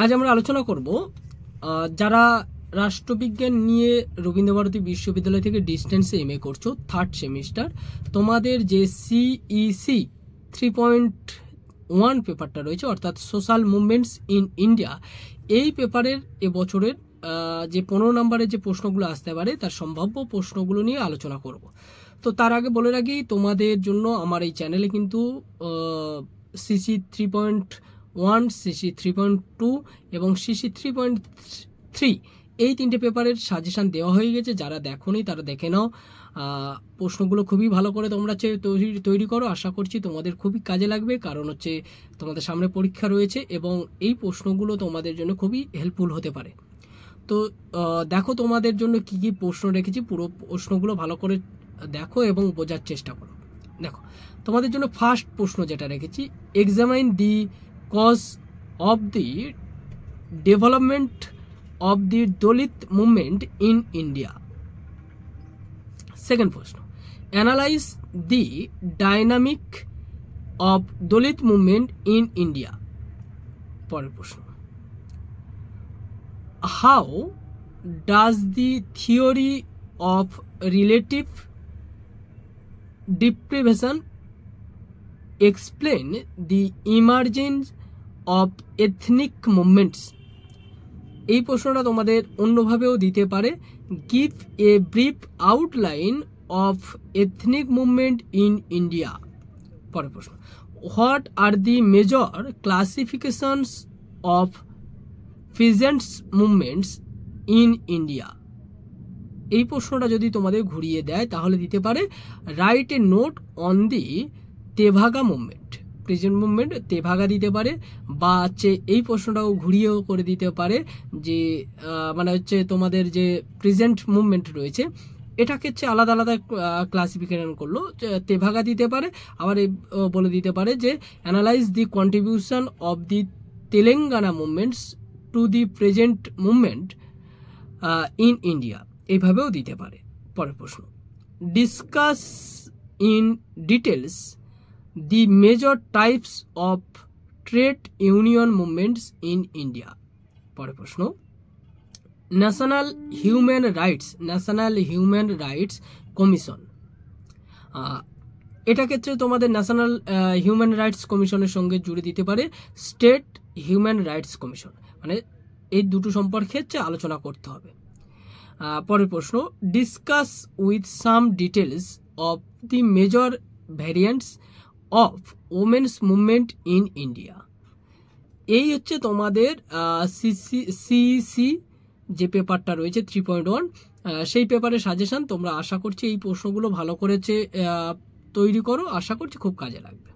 আজ আমরা আলোচনা করব যারা রাষ্ট্রবিজ্ঞান নিয়ে রবীন্দ্রভারতী বিশ্ববিদ্যালয় থেকে ডিস্টেন্সে এমএ করছো, থার্ড সেমিস্টার, তোমাদের যে সিইসি 3.1 পেপারটা রয়েছে, অর্থাৎ সোশ্যাল মুভমেন্টস ইন ইন্ডিয়া, এই পেপারের এবছরের যে 15 নম্বরের যে প্রশ্নগুলো আসতে পারে তার সম্ভাব্য প্রশ্নগুলো নিয়ে আলোচনা করব। তো তার আগে বলে রাখি, তোমাদের জন্য আমার এই চ্যানেলে কিন্তু সিসি 3.1, সিসি 3.2 এবং সিসি 3.3 এই তিনটে পেপারের সাজেশান দেওয়া হয়ে গেছে। যারা দেখোনি তারা দেখে নাও। প্রশ্নগুলো খুবই ভালো করে তোমরা তৈরি করো। আশা করছি তোমাদের খুবই কাজে লাগবে, কারণ হচ্ছে তোমাদের সামনে পরীক্ষা রয়েছে এবং এই প্রশ্নগুলো তোমাদের জন্য খুবই হেল্পফুল হতে পারে। তো দেখো তোমাদের জন্য কি কি প্রশ্ন রেখেছি, পুরো প্রশ্নগুলো ভালো করে দেখো এবং বোঝার চেষ্টা করো। দেখো তোমাদের জন্য ফার্স্ট প্রশ্ন যেটা রেখেছি, examine the cause of the development of the Dalit movement in India. Second প্রশ্ন, analyse the dynamic of Dalit movement in India. পরের প্রশ্ন, how does the theory of relative deprivation explain the emergence of ethnic movements? এই প্রশ্নটা তোমাদের অন্যভাবেও দিতে পারে, give a brief outline of ethnic movement in India. পরের প্রশ্ন, what are the major classifications of peasants movements in India. এই প্রশ্নটা যদি তোমাদের ঘুরিয়ে দেয় তাহলে দিতে পারে, write a note on the Tebhaga movement. Present movement Tebhaga দিতে পারে, বা হচ্ছে এই প্রশ্নটাও ঘুরিয়েও করে দিতে পারে যে মানে হচ্ছে তোমাদের যে প্রেজেন্ট মুভমেন্ট রয়েছে এটাকে হচ্ছে আলাদা আলাদা ক্লাসিফিকেশন করলো, তেভাগা দিতে পারে। আবার বলে দিতে পারে যে analyse the contribution of the Telangana movements to the present movement in India, এইভাবেও দিতে পারে। পরের প্রশ্ন, discuss in details the major types of trade union movements in India. পরের প্রশ্ন, ন্যাশনাল হিউম্যান রাইটস কমিশন। এটা ক্ষেত্রে তোমাদের ন্যাশনাল হিউম্যান রাইটস কমিশনের সঙ্গে জুড়ে দিতে পারে স্টেট হিউম্যান রাইটস কমিশন, মানে এই দুটো সম্পর্কে হচ্ছে আলোচনা করতে হবে। পরের প্রশ্ন, discuss with some details of the major variants of women's movement in India. এই হচ্ছে তোমাদের সিইসি যে পেপারটা রয়েছে 3.1, সেই পেপারের সাজেশন। তোমরা আশা করছি এই প্রশ্নগুলো ভালো করেছে তৈরি করো, আশা করছি খুব কাজে লাগবে।